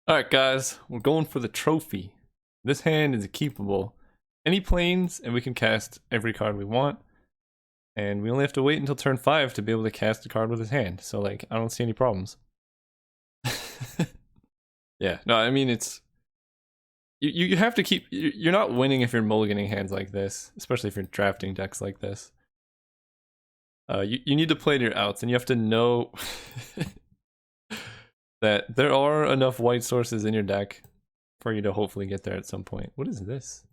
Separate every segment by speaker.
Speaker 1: Alright guys, we're going for the trophy. This hand is keepable. Any planes and we can cast every card we want. And we only have to wait until turn 5 to be able to cast a card with his hand. So like, I don't see any problems. Yeah, no, I mean it's... You have to keep... You're not winning if you're mulliganing hands like this. Especially if you're drafting decks like this. You need to play to your outs and you have to know... that there are enough white sources in your deck for you to hopefully get there at some point. What is this?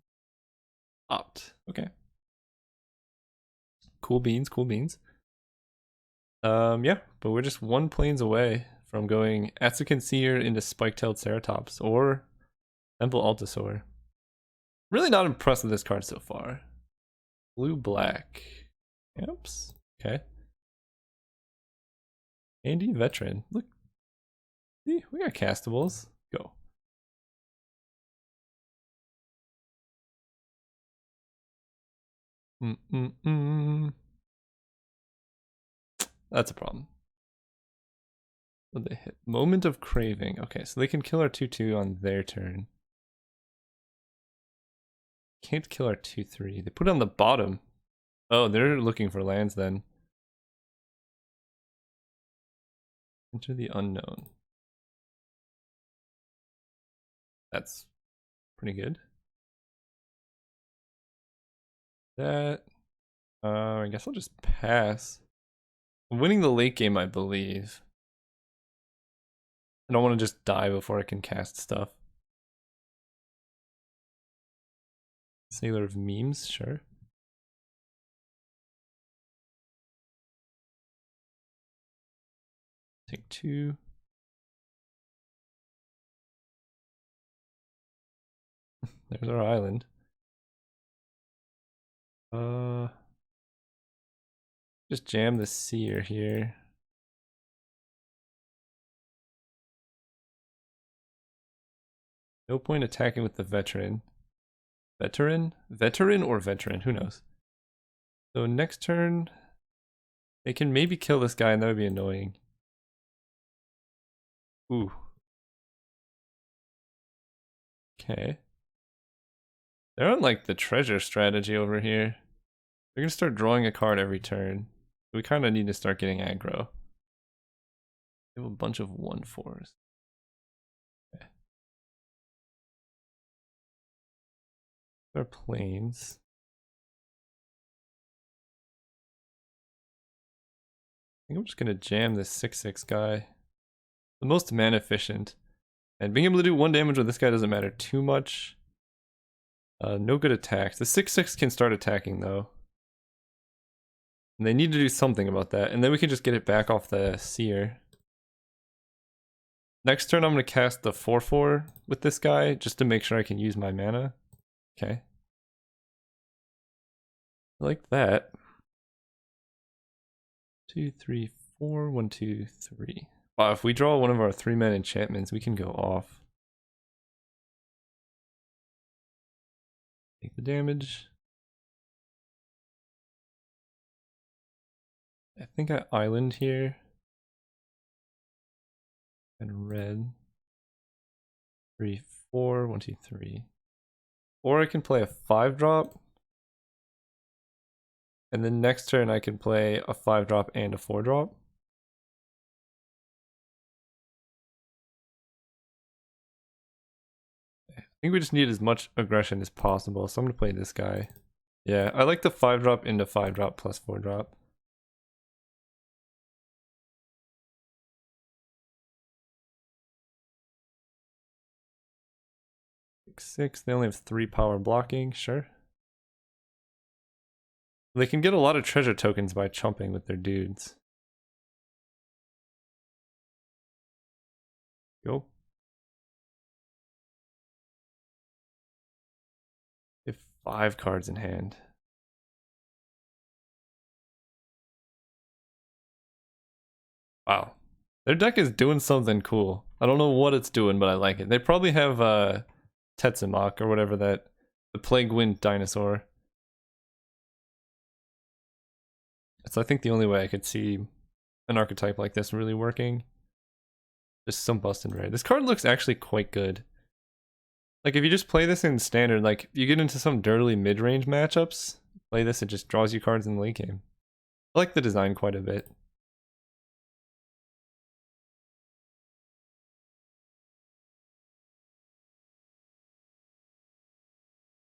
Speaker 1: Opt. Okay. Cool beans, cool beans. Yeah, but we're just one planes away from going Atsukan Seer into Spike-tailed Ceratops or Temple Altasaur. Really not impressed with this card so far. Blue-black. Yep. Okay. Andy Veteran. Look. See, we got castables. Go. That's a problem. What they hit? Moment of Craving. Okay, so they can kill our 2/2 on their turn. Can't kill our 2/3. They put it on the bottom. Oh, they're looking for lands then. Enter the Unknown. That's pretty good. That... I guess I'll just pass. I'm winning the late game, I believe. I don't want to just die before I can cast stuff. Sailor of Memes, sure. Take 2. There's our island. Just jam the Seer here. No point attacking with the Veteran. Veteran or Veteran? Who knows? So next turn, they can maybe kill this guy and that would be annoying. Ooh. Okay. They're on like the treasure strategy over here. They're gonna start drawing a card every turn. We kind of need to start getting aggro. We have a bunch of 1/4s. Okay. Our planes. I think I'm just gonna jam this 6/6 guy. The most mana efficient. And being able to do 1 damage with this guy doesn't matter too much. No good attacks. The 6/6 can start attacking though. And they need to do something about that. And then we can just get it back off the Seer. Next turn I'm going to cast the 4/4 with this guy just to make sure I can use my mana. Okay. I like that. 2, 3, 4, 1, 2, 3. Wow, if we draw one of our 3-man enchantments, we can go off. Take the damage. I think I island here. And red. 3, 4, 1, 2, 3. Or I can play a 5-drop. And then next turn I can play a 5-drop and a 4-drop. I think we just need as much aggression as possible, so I'm gonna play this guy. Yeah, I like the 5-drop into 5-drop plus 4-drop. Six, they only have 3 power blocking, sure. They can get a lot of treasure tokens by chumping with their dudes. Go. They have 5 cards in hand. Wow. Their deck is doing something cool. I don't know what it's doing, but I like it. They probably have Tetsumak or whatever that, the Plague Wind dinosaur. It's I think the only way I could see an archetype like this really working. Just some busted rare. This card looks actually quite good. Like if you just play this in standard, like you get into some dirty mid-range matchups, play this, it just draws you cards in the late game. I like the design quite a bit.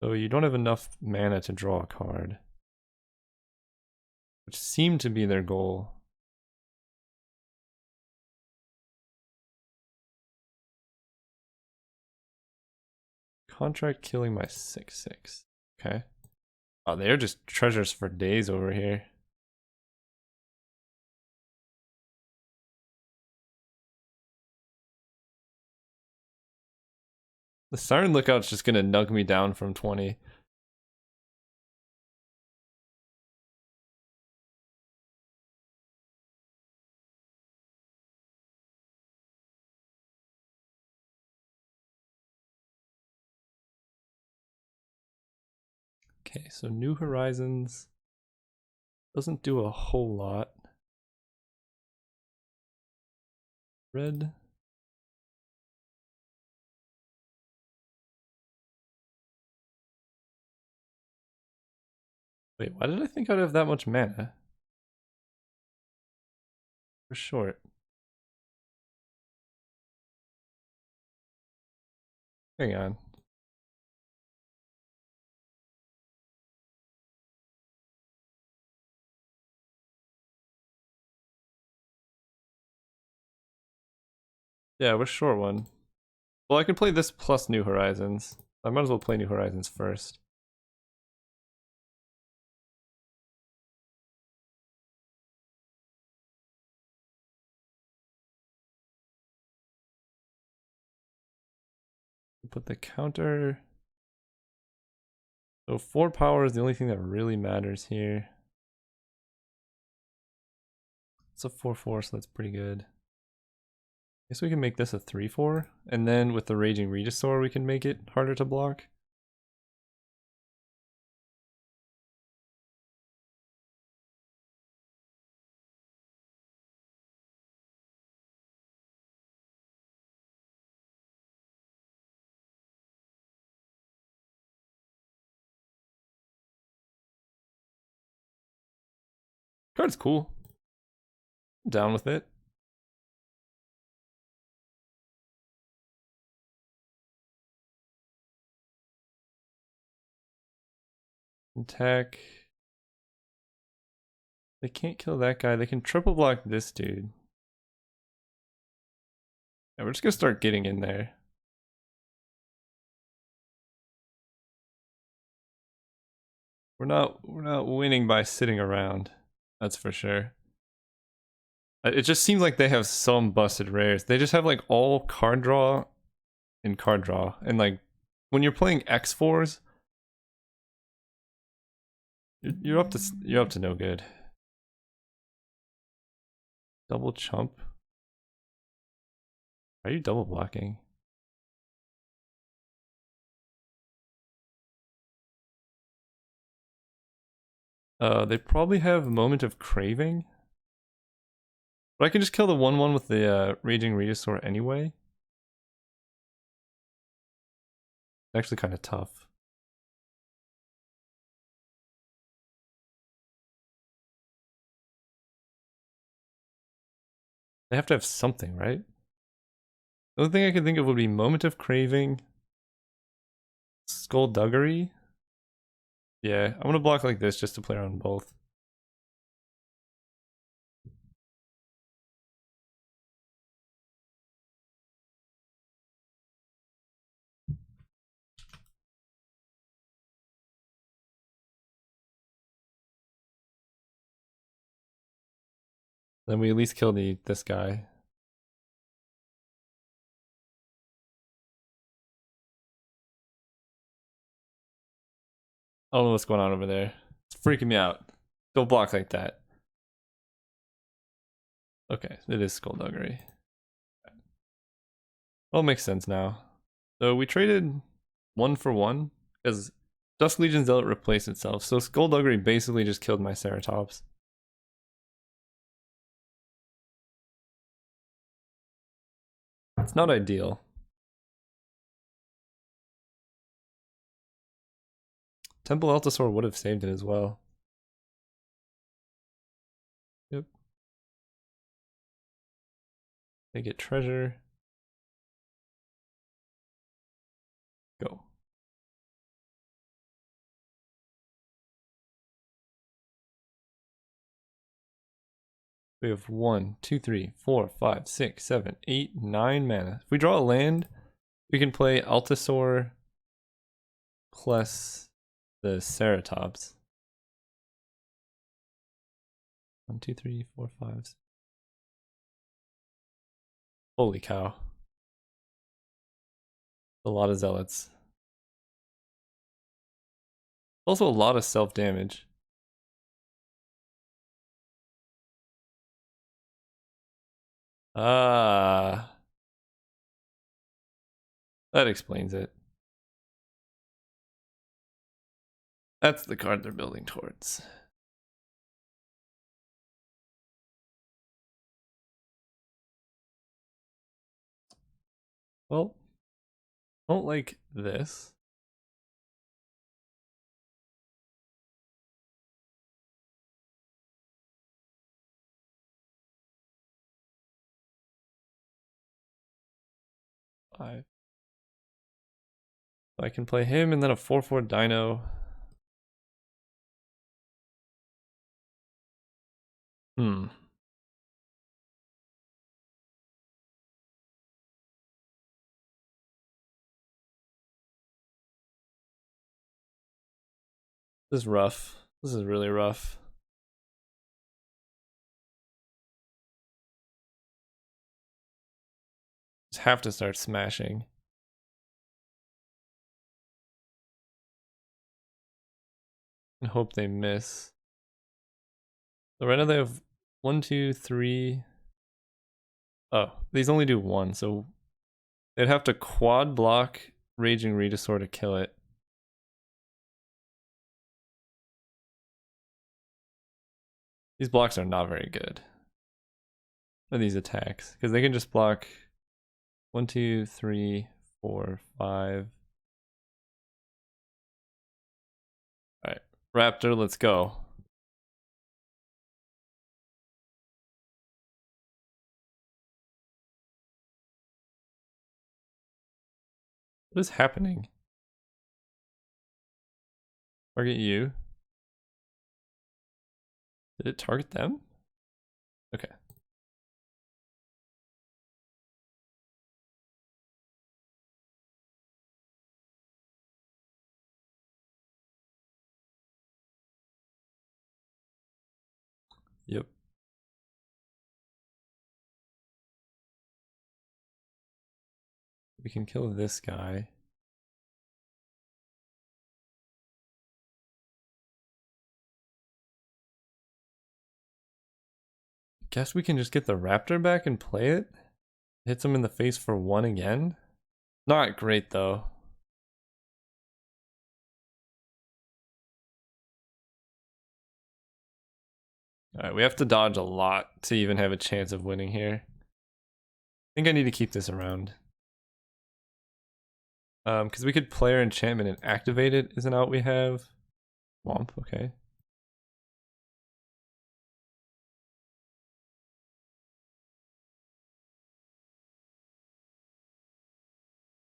Speaker 1: So you don't have enough mana to draw a card, which seemed to be their goal. Contract killing my 6/6. Okay. Oh, they're just treasures for days over here. The Siren Lookout's just gonna nug me down from 20. Okay, so New Horizons doesn't do a whole lot. Red. Wait, why did I think I'd have that much mana? For short. Hang on. Yeah, we're short one. Well, I can play this plus New Horizons. I might as well play New Horizons first. Put the counter. So 4 power is the only thing that really matters here. It's a 4/4, so that's pretty good. Guess we can make this a 3/4, and then with the Raging Regisaur we can make it harder to block. Card's cool. I'm down with it. Attack. They can't kill that guy. They can triple block this dude. Yeah, we're just gonna start getting in there. We're not winning by sitting around. That's for sure. It just seems like they have some busted rares. They just have like all card draw and card draw. And like when you're playing X4s, you're up to no good. Double chump. Are you double blocking? They probably have Moment of Craving. But I can just kill the 1/1 with the Raging Regisaur anyway. It's actually kind of tough. They have to have something, right? The only thing I can think of would be Moment of Craving, Skullduggery. Yeah, I'm gonna block like this just to play around both. Then we at least kill this guy. I don't know what's going on over there. It's freaking me out. Don't block like that. Okay, it is Skullduggery. Well, it makes sense now. So we traded 1 for 1 because Dusk Legion Zealot replaced itself. So Skullduggery basically just killed my Ceratops. It's not ideal. Temple Altasaur would have saved it as well. Yep. They get treasure. Go. We have 1, 2, 3, 4, 5, 6, 7, 8, 9 mana. If we draw a land, we can play Altasaur plus the Ceratops. 1, 2, 3, 4, 5. Holy cow. A lot of zealots. Also a lot of self-damage. Ah. That explains it. That's the card they're building towards. Well, don't like this. I can play him and then a 4/4 Dino. Hmm. This is rough. This is really rough. Just have to start smashing. And hope they miss. So right now they have 1, 2, 3. Oh, these only do 1, so they'd have to quad block Raging Regisaur to kill it. These blocks are not very good. Or these attacks, because they can just block 1, 2, 3, 4, 5. Alright, Raptor, let's go. What is happening? Target you. Did it target them? Okay. Yep. We can kill this guy. Guess we can just get the Raptor back and play it. Hits him in the face for 1 again. Not great though. Alright, we have to dodge a lot to even have a chance of winning here. I think I need to keep this around. Because we could play our enchantment and activate it, isn't that what we have? Womp, okay.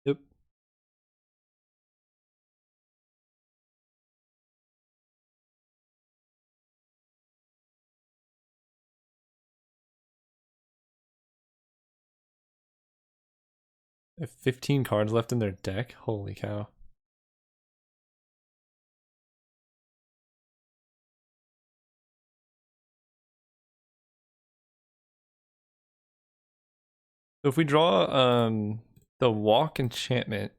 Speaker 1: Yep. They have 15 cards left in their deck. Holy cow. So if we draw the walk enchantment.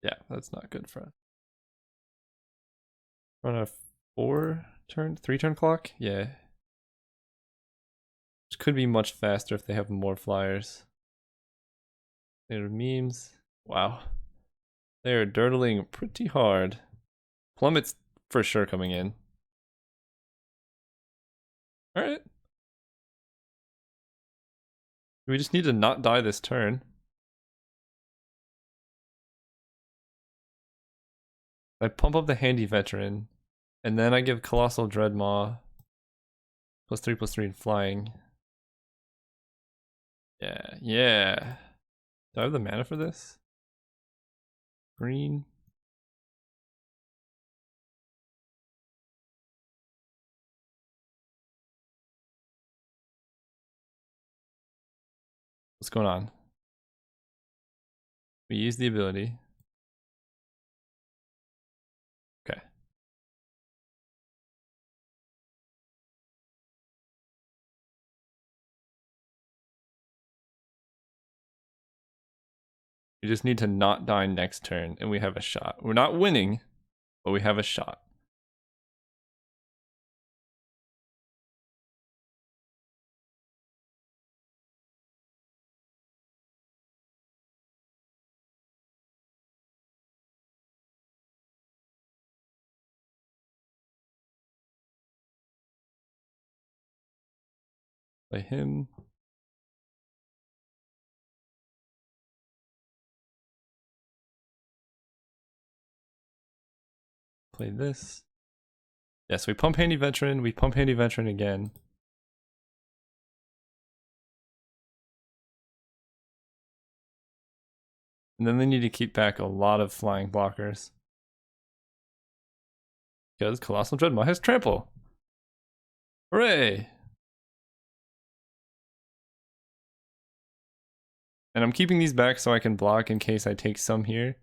Speaker 1: Yeah, that's not good for us. Run a 3-turn clock? Yeah. Which could be much faster if they have more flyers. They're memes. Wow. They're dirtling pretty hard. Plummet's for sure coming in. Alright. We just need to not die this turn. I pump up the Handy Veteran, and then I give Colossal Dreadmaw +3/+3 in flying. Yeah, yeah. Do I have the mana for this? Green. What's going on? We use the ability. Okay. We just need to not die next turn, and we have a shot. We're not winning, but we have a shot. Play him. Play this. Yes, we pump Handy Veteran, we pump Handy Veteran again. And then they need to keep back a lot of flying blockers. Because Colossal Dreadmaw has Trample. Hooray! And I'm keeping these back so I can block in case I take some here.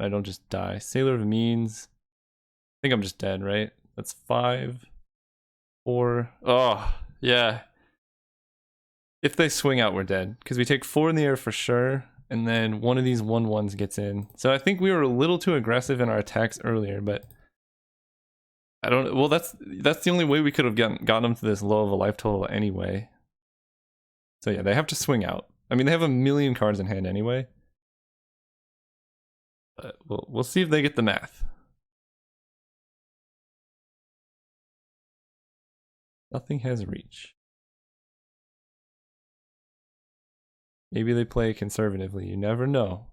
Speaker 1: I don't just die. Sailor of Means. I think I'm just dead, right? That's 5. 4. Oh, yeah. If they swing out, we're dead. Because we take 4 in the air for sure. And then one of these 1/1s gets in. So I think we were a little too aggressive in our attacks earlier, but I don't. Well, that's the only way we could have gotten them to this low of a life total anyway. So yeah, they have to swing out. I mean, they have a million cards in hand anyway. But we'll see if they get the math. Nothing has reach. Maybe they play conservatively. You never know.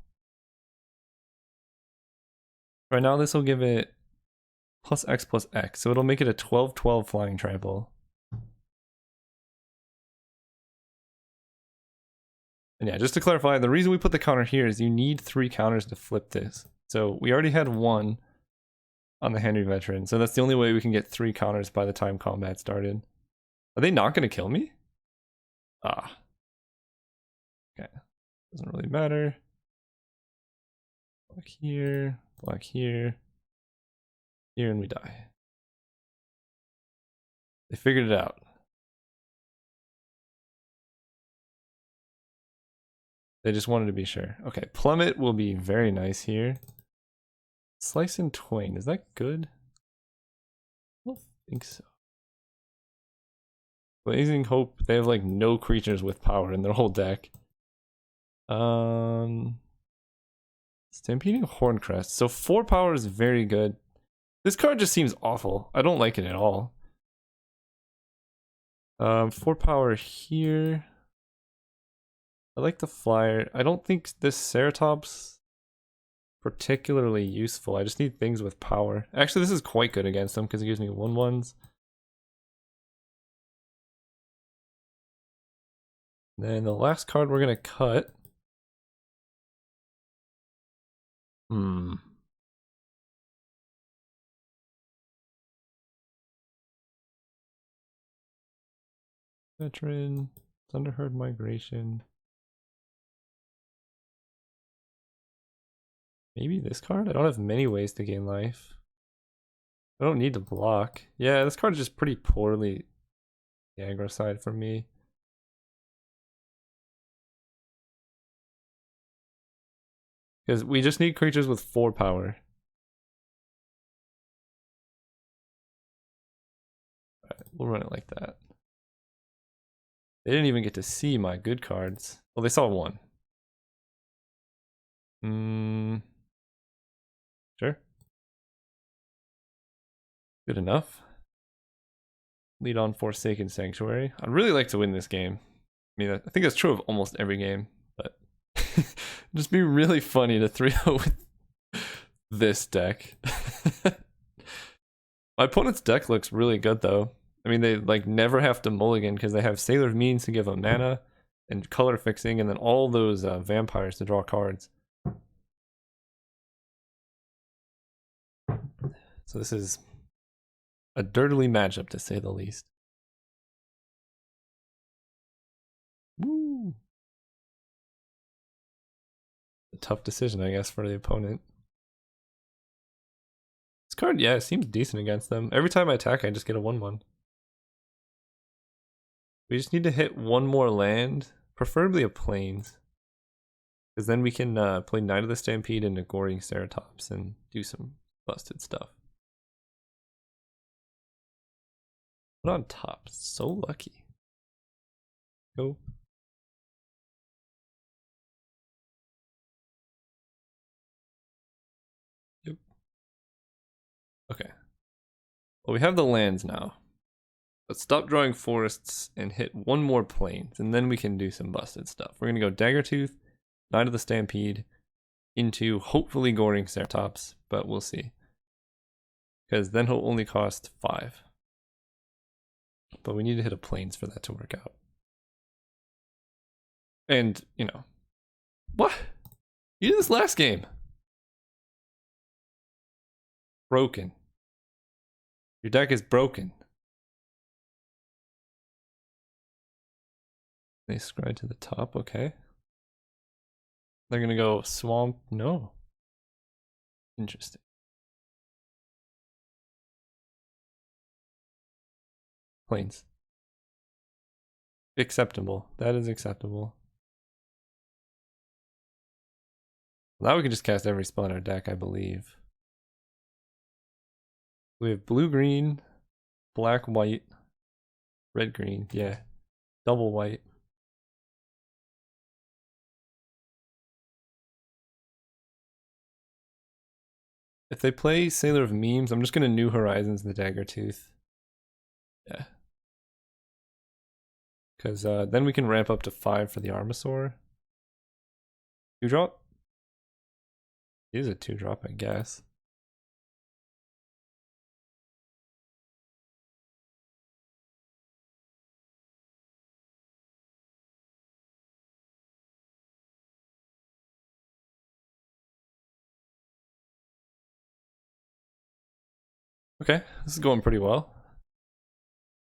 Speaker 1: Right now, this will give it +X/+X, so it'll make it a 12/12 flying trample. And yeah, just to clarify, the reason we put the counter here is you need 3 counters to flip this. So we already had 1 on the Handy Veteran, so that's the only way we can get 3 counters by the time combat started. Are they not going to kill me? Ah. Okay. Doesn't really matter. Block here, here, and we die. They figured it out. They just wanted to be sure. Okay, Plummet will be very nice here. Slice and Twain, is that good? I don't think so. Blazing Hope, they have like no creatures with power in their whole deck. Stampeding Horncrest. So 4 power is very good. This card just seems awful. I don't like it at all. 4 power here. I like the flyer. I don't think this Ceratop's particularly useful. I just need things with power. Actually, this is quite good against them because it gives me 1/1s. Then the last card we're gonna cut. Veteran, Thunderherd Migration. Maybe this card? I don't have many ways to gain life. I don't need to block. Yeah, this card is just pretty poorly the aggro side for me. Because we just need creatures with 4 power. Alright, we'll run it like that. They didn't even get to see my good cards. Well, they saw 1. Sure. Good enough. Lead on Forsaken Sanctuary. I'd really like to win this game. mean, I think that's true of almost every game, but it'd just be really funny to 3-0 with this deck. My opponent's deck looks really good though. I mean, they like never have to mulligan because they have Sailor of Means to give them mana and color fixing, and then all those vampires to draw cards. So this is a dirtily matchup to say the least. Woo! A tough decision, I guess, for the opponent. This card, yeah, it seems decent against them. Every time I attack, I just get a 1/1. We just need to hit one more land, preferably a plains. Because then we can play Knight of the Stampede into Goring Ceratops and do some busted stuff. Put on top, so lucky. Go. Yep. Okay. Well, we have the lands now. Let's stop drawing forests and hit one more plains, and then we can do some busted stuff. We're gonna go Daggertooth, Knight of the Stampede, into hopefully Goring Ceratops, but we'll see. Because then he'll only cost 5. But we need to hit a plains for that to work out. And, you know. What? You did this last game. Broken. Your deck is broken. They scry to the top, okay. They're gonna go swamp, no. Interesting. Plains. Acceptable. That is acceptable. Now we can just cast every spell in our deck, I believe. We have blue-green, black-white, red-green, yeah. Double white. If they play Sailor of Memes, I'm just gonna New Horizons the Daggertooth. Yeah. Because then we can ramp up to 5 for the Armasaur. 2-drop? It is a 2-drop, I guess. Okay, this is going pretty well.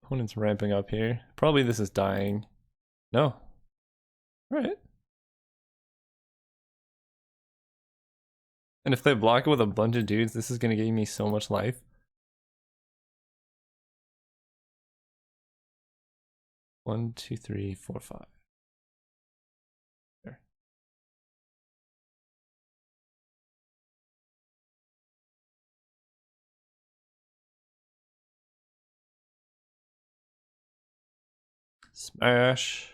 Speaker 1: Opponent's ramping up here. Probably this is dying. No. Alright. And if they block it with a bunch of dudes, this is gonna give me so much life. One, two, three, four, 5. There. Smash.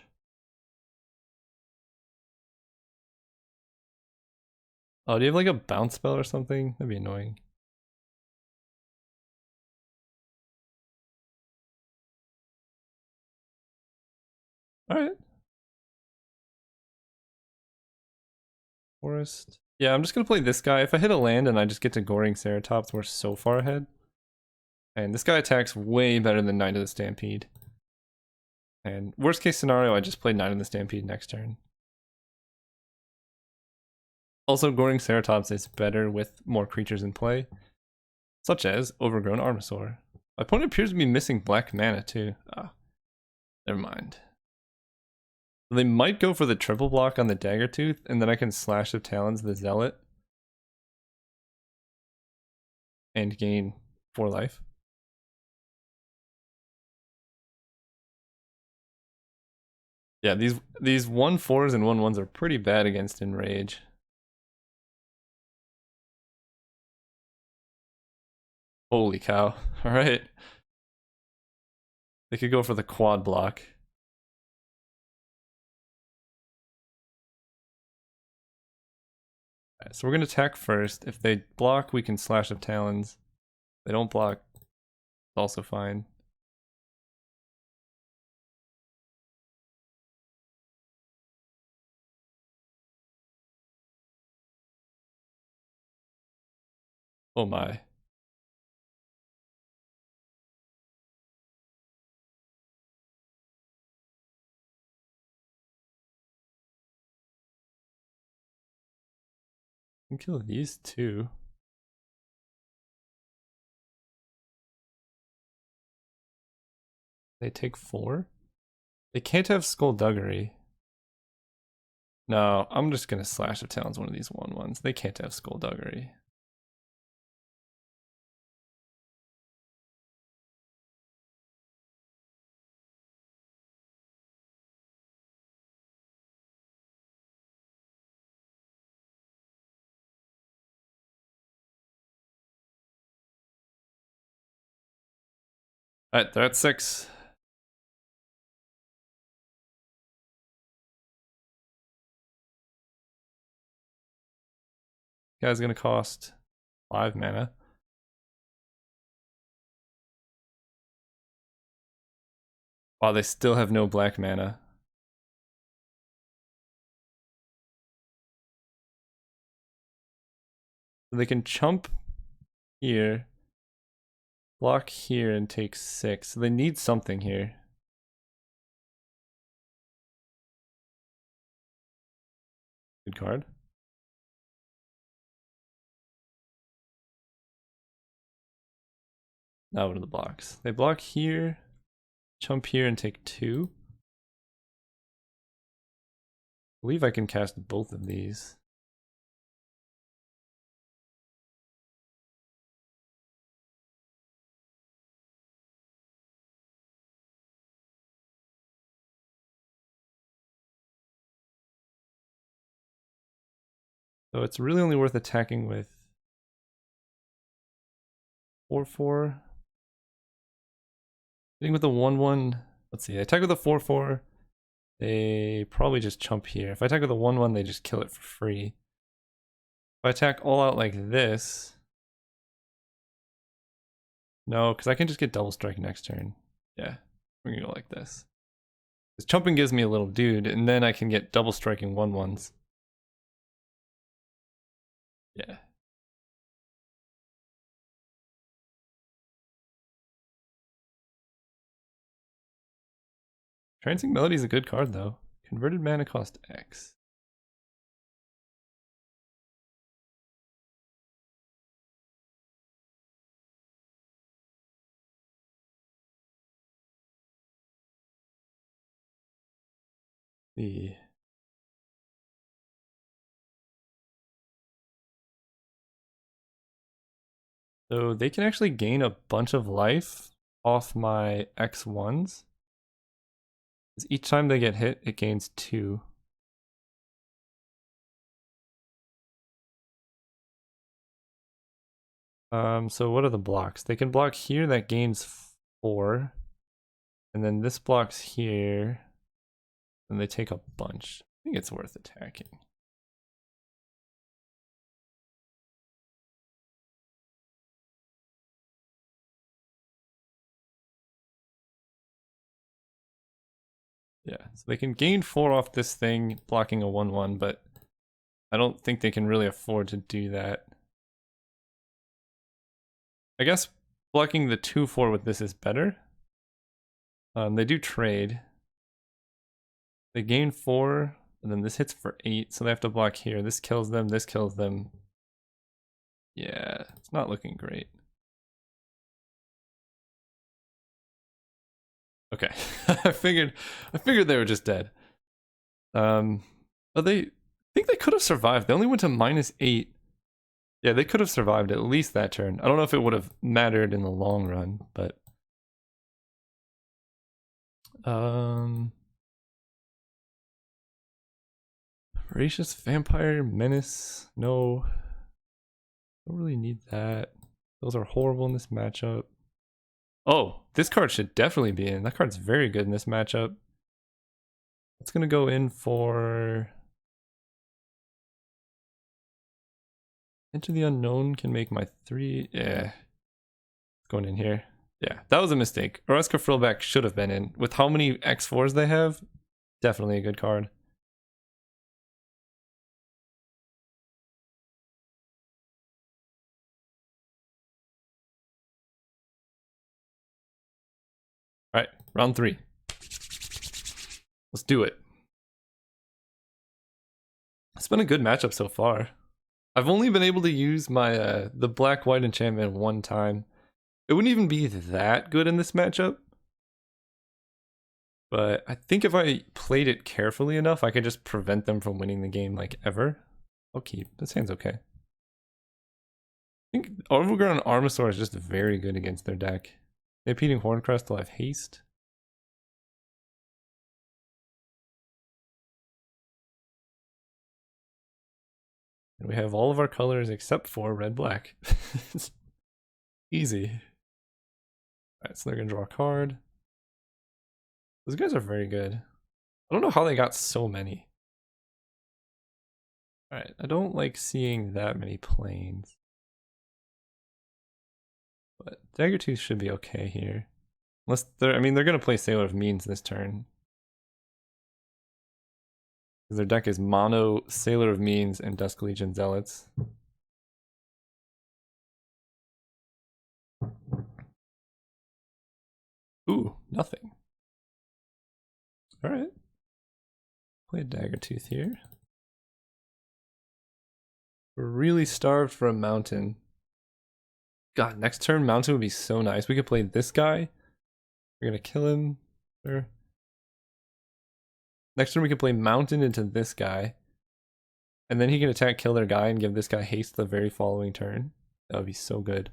Speaker 1: Oh, do you have like a bounce spell or something? That'd be annoying. Alright. Forest. Yeah, I'm just gonna play this guy. If I hit a land and I just get to Goring Ceratops, we're so far ahead. And this guy attacks way better than Knight of the Stampede. And worst case scenario, I just play Knight of the Stampede next turn. Also, Goring Ceratops is better with more creatures in play, such as Overgrown Armasaur. My opponent appears to be missing black mana too. Ah, never mind. They might go for the triple block on the Daggertooth, and then I can Slash of Talons the Zealot and gain 4 life. Yeah, these 1/4s and 1/1s are pretty bad against Enrage. Holy cow. Alright. They could go for the quad block. Alright, so we're gonna attack first. If they block, we can Slash of Talons. If they don't block, it's also fine. Oh my. I can kill these two. They take 4? They can't have Skullduggery. No, I'm just gonna Slash of Talons one of these 1/1s. They can't have Skullduggery. Alright, they're at 6. Guy's gonna cost 5 mana. Wow, they still have no black mana. So they can chump here, block here, and take 6. So they need something here. Good card. Now what are the blocks? They block here, chump here, and take 2. I believe I can cast both of these. So it's really only worth attacking with 4/4. Hitting with a 1/1. Let's see. I attack with a 4/4. They probably just chump here. If I attack with a 1/1, they just kill it for free. If I attack all out like this. No, because I can just get double strike next turn. Yeah, we're gonna go like this. Because chumping gives me a little dude, and then I can get double striking 1/1s. Yeah. Trancing Melody is a good card though. Converted mana cost X. The So they can actually gain a bunch of life off my X1s. Each time they get hit, it gains 2. So what are the blocks? They can block here, that gains 4. And then this blocks here. And they take a bunch. I think it's worth attacking. Yeah, so they can gain 4 off this thing, blocking a 1/1, but I don't think they can really afford to do that. I guess blocking the 2/4 with this is better. They do trade. They gain 4, and then this hits for 8, so they have to block here. This kills them, this kills them. Yeah, it's not looking great. Okay, I figured they were just dead. But I think they could have survived. They only went to -8. Yeah, they could have survived at least that turn. I don't know if it would have mattered in the long run, but Voracious Vampire Menace. No. Don't really need that. Those are horrible in this matchup. Oh, this card should definitely be in. That card's very good in this matchup. It's gonna go in for Into the Unknown can make my 3. Yeah. It's going in here. Yeah, that was a mistake. Oreska Frillback should have been in. With how many X4s they have, definitely a good card. round 3. Let's do it. It's been a good matchup so far. I've only been able to use my the black-white enchantment one time. It wouldn't even be that good in this matchup. But I think if I played it carefully enough, I could just prevent them from winning the game like ever. I'll keep. This hand's okay. I think Overgrown Armasaur is just very good against their deck. They're beating Horncrest will have haste. And we have all of our colors except for red-black. Easy. Alright, so they're gonna draw a card. Those guys are very good. I don't know how they got so many. Alright, I don't like seeing that many planes. But Daggertooth should be okay here. Unless they're, I mean, they're gonna play Sailor of Means this turn. Their deck is mono Sailor of Means and Dusk Legion Zealots. Ooh, nothing. Alright. Play a Daggertooth here. We're really starved for a mountain. God, next turn mountain would be so nice. We could play this guy. We're gonna kill him. Sure. Next turn we can play mountain into this guy. And then he can attack, kill their guy, and give this guy haste the very following turn. That would be so good.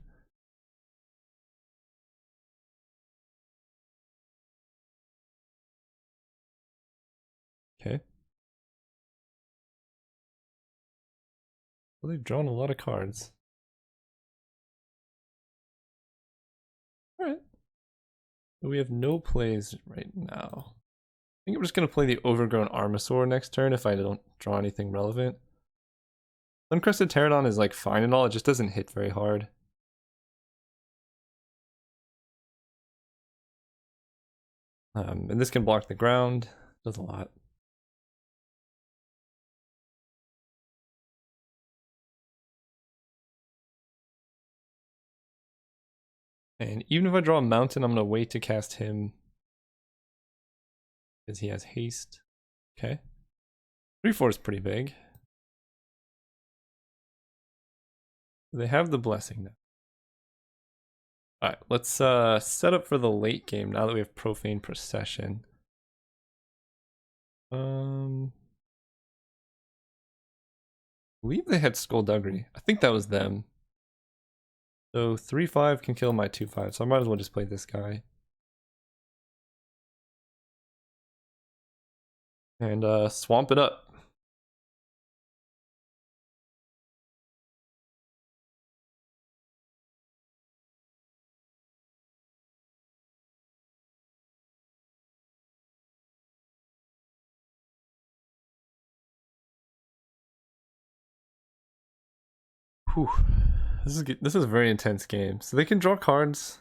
Speaker 1: Okay. Well, they've drawn a lot of cards. Alright. We have no plays right now. I think I'm just going to play the Overgrown Armasaur next turn if I don't draw anything relevant. Uncrested Pterodon is like fine and all, it just doesn't hit very hard. And this can block the ground, does a lot. And even if I draw a mountain, I'm going to wait to cast him. Because he has haste. Okay. 3/4 is pretty big. They have the blessing now. Alright, let's set up for the late game now that we have Profane Procession. I believe they had Skullduggery. I think that was them. So 3/5 can kill my 2/5, so I might as well just play this guy. And swamp it up. Whew. This is a very intense game. So they can draw cards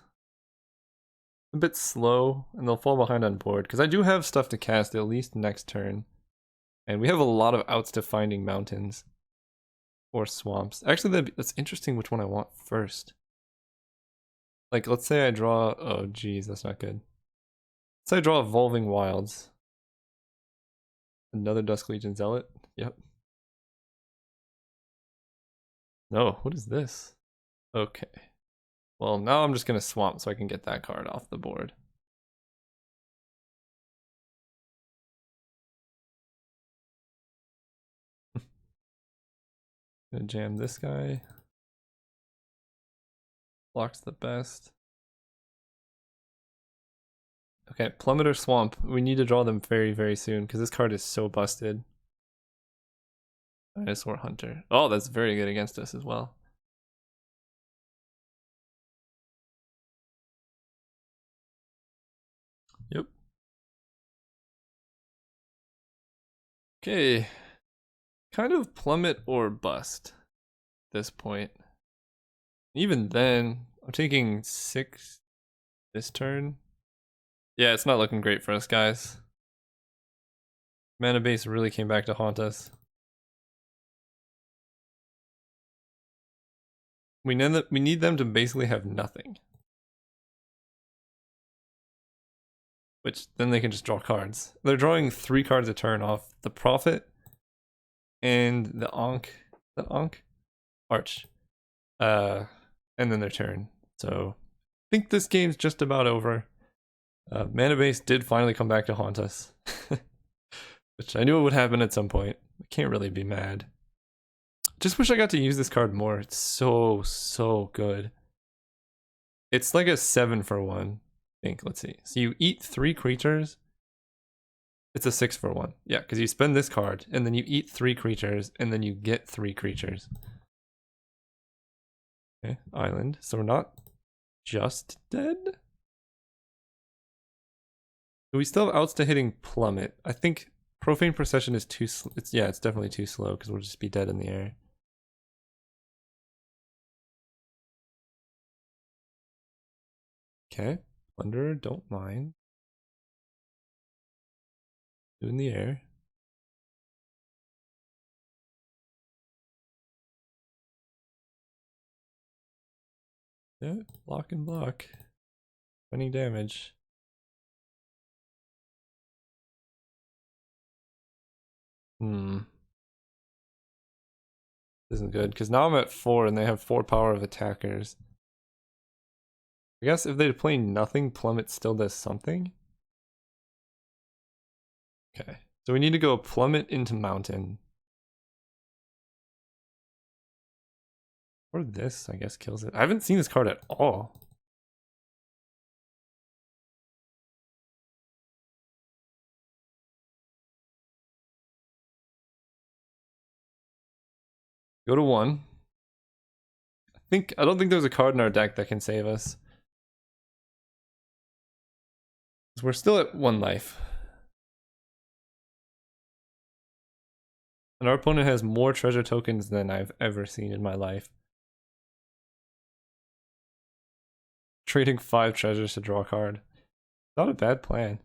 Speaker 1: a bit slow, and they'll fall behind on board. Because I do have stuff to cast at least next turn. And we have a lot of outs to finding mountains. Or swamps. Actually, that's interesting which one I want first. Like, let's say I draw... Oh, geez, that's not good. Let's say I draw Evolving Wilds. Another Dusk Legion Zealot. Yep. No, what is this? Okay. Well, now I'm just going to swamp so I can get that card off the board. Gonna jam this guy. Blocks the best. Okay, Plummeter Swamp. We need to draw them very, very soon because this card is so busted. Dinosaur Hunter. Oh, that's very good against us as well. Yep. Okay. Kind of plummet or bust at this point. Even then, I'm taking 6 this turn. Yeah, it's not looking great for us, guys. Mana base really came back to haunt us. We need them to basically have nothing. which then they can just draw cards. They're drawing 3 cards a turn off the Prophet and the Ankh Arch. And then their turn. So I think this game's just about over. Mana base did finally come back to haunt us. Which I knew it would happen at some point. I can't really be mad. Just wish I got to use this card more. It's so good. It's like a 7 for 1. I think. Let's see. So you eat 3 creatures. It's a 6 for 1. Yeah, because you spend this card, and then you eat 3 creatures, and then you get 3 creatures. Okay, island. So we're not just dead? We still have outs to hitting Plummet. I think Profane Procession is too slow. Yeah, it's definitely too slow, because we'll just be dead in the air. Okay, Plunderer, don't mind. In the air. Yeah, block and block. Any damage. Isn't good, because now I'm at 4 and they have 4 power of attackers. I guess if they play nothing, Plummet still does something. Okay, so we need to go Plummet into Mountain. Or this, I guess, kills it. I haven't seen this card at all. Go to 1. I don't think there's a card in our deck that can save us. We're still at 1 life. And our opponent has more treasure tokens than I've ever seen in my life. Trading 5 treasures to draw a card. Not a bad plan.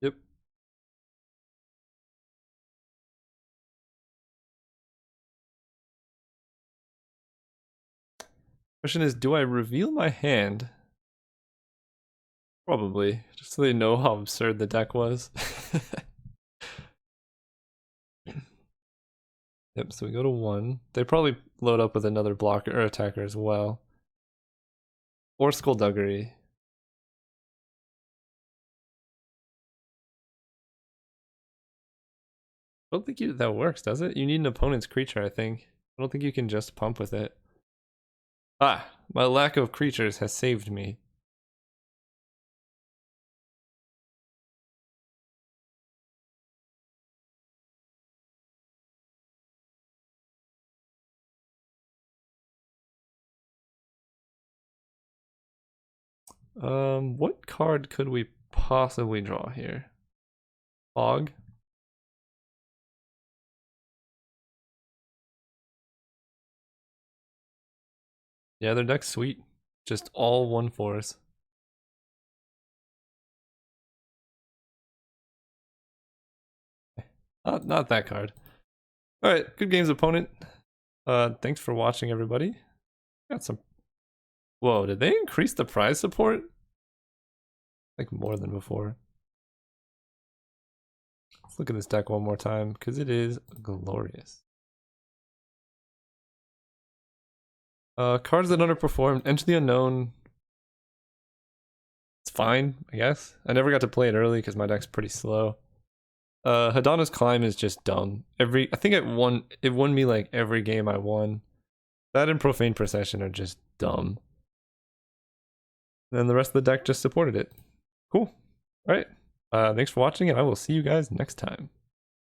Speaker 1: Yep. Question is, do I reveal my hand? Probably, just so they know how absurd the deck was. Yep, so we go to 1. They probably load up with another blocker or attacker as well. Or Skullduggery. I don't think that works, does it? You need an opponent's creature, I think. I don't think you can just pump with it. Ah, my lack of creatures has saved me. What card could we possibly draw here? Fog? Yeah, their deck's sweet. Just all 1/4s. Not that card. Alright, good games, opponent. Thanks for watching, everybody. Got some... Whoa, did they increase the prize support? Like more than before. Let's look at this deck one more time, because it is glorious. Cards that underperformed. Enter the Unknown. It's fine, I guess. I never got to play it early because my deck's pretty slow. Hadana's Climb is just dumb. I think it won me like every game I won. That and Profane Procession are just dumb. And then the rest of the deck just supported it. Cool. Alright. Thanks for watching, and I will see you guys next time.